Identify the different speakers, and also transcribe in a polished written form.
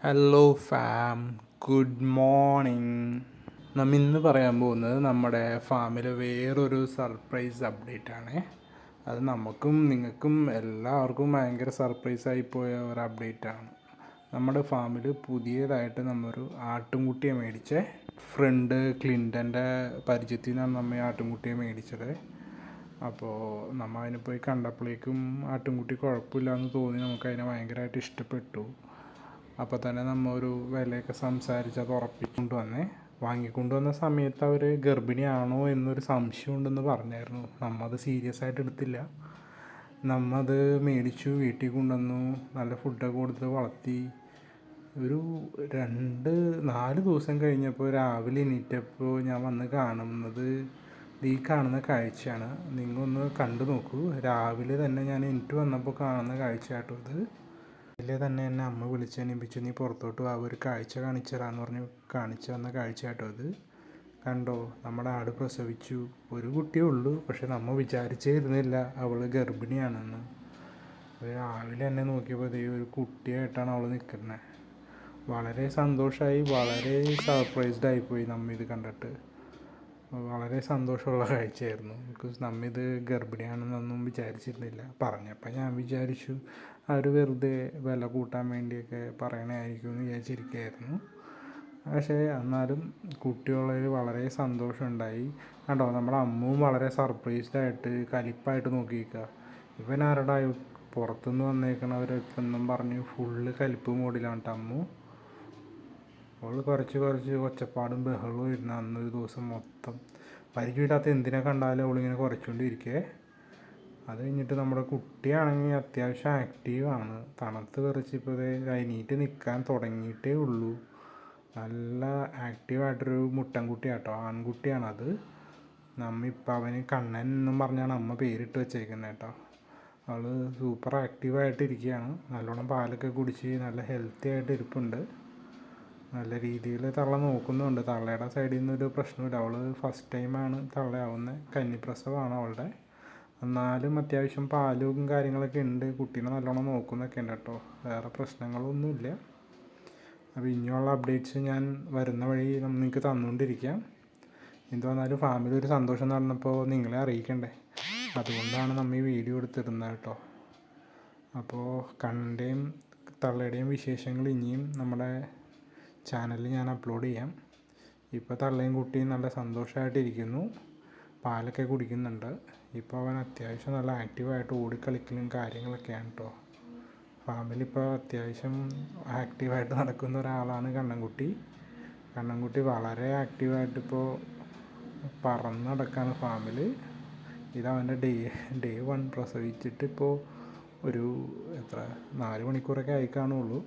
Speaker 1: Hello farm, good morning. ഇന്ന് പറയാൻ പോകുന്നത് നമ്മുടെ ഫാമിലെ വേറൊരു സർപ്രൈസ് അപ്ഡേറ്റ് ആണ്. അത് നമുക്കും നിങ്ങൾക്കും എല്ലാവർക്കും ഭയങ്കര സർപ്രൈസായി പോയ ഒരു അപ്ഡേറ്റാണ്. നമ്മുടെ ഫാമിൽ പുതിയതായിട്ട് നമ്മൊരു ആട്ടുംകുട്ടിയെ മേടിച്ചേ. ഫ്രണ്ട് ക്ലിൻ്റൻ്റെ പരിചയത്തിൽ നിന്നാണ് നമ്മൾ ആട്ടുംകുട്ടിയെ മേടിച്ചത്. അപ്പോൾ നമ്മൾ അതിനെ പോയി കണ്ടപ്പോഴേക്കും ആട്ടുംകുട്ടി കുഴപ്പമില്ല എന്ന് തോന്നി. നമുക്കതിനെ ഭയങ്കരമായിട്ട് ഇഷ്ടപ്പെട്ടു. അപ്പോൾ തന്നെ നമ്മൾ ഒരു വിലയൊക്കെ സംസാരിച്ച് അത് ഉറപ്പിക്കൊണ്ട് വാങ്ങിക്കൊണ്ടുവന്ന സമയത്ത് അവർ ഗർഭിണിയാണോ എന്നൊരു സംശയം ഉണ്ടെന്ന് പറഞ്ഞായിരുന്നു. നമ്മൾ അത് സീരിയസ് ആയിട്ട് എടുത്തില്ല. നമ്മൾ അത് മേടിച്ചു, വീട്ടിൽ കൊണ്ടുവന്നു, നല്ല ഫുഡൊക്കെ കൊടുത്ത് വളർത്തി. ഒരു 2-4 ദിവസം കഴിഞ്ഞപ്പോൾ രാവിലെ എണീറ്റപ്പോൾ ഞാൻ വന്ന് കാണുന്നത് ഈ കാണുന്ന കാഴ്ചയാണ്. നിങ്ങളൊന്ന് കണ്ടു നോക്കൂ. രാവിലെ തന്നെ ഞാൻ എണീറ്റ് വന്നപ്പോൾ കാണുന്ന കാഴ്ചയാട്ടോ ഇത്. അതിലെ തന്നെ എന്നെ അമ്മ വിളിച്ചെണീപ്പിച്ചു, നീ പുറത്തോട്ട് ആ ഒരു കാഴ്ച കാണിച്ചു തരാമെന്ന് പറഞ്ഞ് കാണിച്ചു തന്ന കാഴ്ചയാട്ടോ ഇത്. കണ്ടോ, നമ്മുടെ ആട് പ്രസവിച്ചു. ഒരു കുട്ടിയേ ഉള്ളൂ, പക്ഷെ നമ്മൾ വിചാരിച്ചിരുന്നില്ല അവൾ ഗർഭിണിയാണെന്ന്. രാവിലെ എന്നെ നോക്കിയപ്പോൾ ഒരു കുട്ടിയായിട്ടാണ് അവൾ നിൽക്കുന്നത്. വളരെ സന്തോഷമായി, വളരെ സർപ്രൈസ്ഡ് ആയിപ്പോയി നമ്മ ഇത് കണ്ടിട്ട്. വളരെ സന്തോഷമുള്ള കാഴ്ചയായിരുന്നു. ബിക്കോസ് നമ്മിത് ഗർഭിണിയാണെന്നൊന്നും വിചാരിച്ചിരുന്നില്ല. പറഞ്ഞപ്പോൾ ഞാൻ വിചാരിച്ചു അവർ വെറുതെ വില കൂട്ടാൻ വേണ്ടിയൊക്കെ പറയണമായിരിക്കും എന്ന് വിചാരിച്ചിരിക്കുകയായിരുന്നു. പക്ഷേ എന്നാലും കുട്ടിയുള്ളതിൽ വളരെ സന്തോഷമുണ്ടായി. കണ്ടോ, നമ്മുടെ അമ്മുവും വളരെ സർപ്രൈസ്ഡായിട്ട് കലിപ്പായിട്ട് നോക്കിയിരിക്കുക. ഇവൻ ആരുടെ പുറത്തുനിന്ന് വന്നേക്കണവരെന്നും പറഞ്ഞ് ഫുള്ള് കലിപ്പ് മോഡിലാണ് കേട്ടോ അമ്മു. അവൾ കുറച്ച് ഒച്ചപ്പാടും ബഹളവും ഇരുന്ന് അന്നൊരു ദിവസം മൊത്തം. പരിചയമില്ലാത്ത എന്തിനെ കണ്ടാലും അവളിങ്ങനെ കുറച്ചുകൊണ്ടിരിക്കേ. അത് കഴിഞ്ഞിട്ട് നമ്മുടെ കുട്ടിയാണെങ്കിൽ അത്യാവശ്യം ആക്റ്റീവാണ്. തണുത്ത് വിറച്ച് ഇപ്പോൾ എണീറ്റ് നിൽക്കാൻ തുടങ്ങിയിട്ടേ ഉള്ളൂ. നല്ല ആക്റ്റീവായിട്ടൊരു മുട്ടൻകുട്ടിയാട്ടോ, ആൺകുട്ടിയാണത്. ഇപ്പം അവന് കണ്ണൻ എന്നും പറഞ്ഞാണ് അമ്മ പേരിട്ട് വെച്ചേക്കുന്നത് കേട്ടോ. അവൾ സൂപ്പർ ആക്റ്റീവായിട്ടിരിക്കുകയാണ്. നല്ലോണം പാലൊക്കെ കുടിച്ച് നല്ല ഹെൽത്തി ആയിട്ട് ഇരിപ്പുണ്ട്. നല്ല രീതിയിൽ തള്ള നോക്കുന്നുണ്ട്. തള്ളയുടെ സൈഡിൽ നിന്നൊരു പ്രശ്നമില്ല. അവൾ ഫസ്റ്റ് ടൈമാണ് തള്ളയാവുന്നത്. കന്നിപ്രസവമാണ് അവളുടെ. എന്നാലും അത്യാവശ്യം പാലും കാര്യങ്ങളൊക്കെ ഉണ്ട്. കുട്ടീനെ നല്ലോണം നോക്കുന്നൊക്കെ ഉണ്ട് കേട്ടോ. വേറെ പ്രശ്നങ്ങളൊന്നുമില്ല. അപ്പോൾ ഇനിയുള്ള അപ്ഡേറ്റ്സ് ഞാൻ വരുന്ന വഴി നിങ്ങൾക്ക് തന്നുകൊണ്ടിരിക്കാം. എന്ത് വന്നാലും ഫാമിലി സന്തോഷം നടന്നപ്പോൾ നിങ്ങളെ അറിയിക്കണ്ടേ, അതുകൊണ്ടാണ് നമ്മൾ ഈ വീഡിയോ എടുത്തിരുന്നത് കേട്ടോ. അപ്പോൾ കണ്ണൻ്റെയും തള്ളയുടെയും വിശേഷങ്ങൾ ഇനിയും നമ്മുടെ ചാനലിൽ ഞാൻ അപ്ലോഡ് ചെയ്യാം. ഇപ്പോൾ തള്ളയും കുട്ടിയും നല്ല സന്തോഷമായിട്ടിരിക്കുന്നു. പാലൊക്കെ കുടിക്കുന്നുണ്ട്. ഇപ്പോൾ അവൻ അത്യാവശ്യം നല്ല ആക്റ്റീവായിട്ട് ഓടിക്കളിക്കലും കാര്യങ്ങളൊക്കെയാണ് കേട്ടോ. ഫാമിലി ഇപ്പോൾ അത്യാവശ്യം ആക്റ്റീവായിട്ട് നടക്കുന്ന ഒരാളാണ് കണ്ണൻകുട്ടി വളരെ ആക്റ്റീവായിട്ടിപ്പോൾ പറന്ന് നടക്കുകയാണ് ഫാമിൽ. ഇതവൻ്റെ ഡേ 1 പ്രസവിച്ചിട്ടിപ്പോൾ ഒരു 4 മണിക്കൂറൊക്കെ ആയി കാണുള്ളൂ.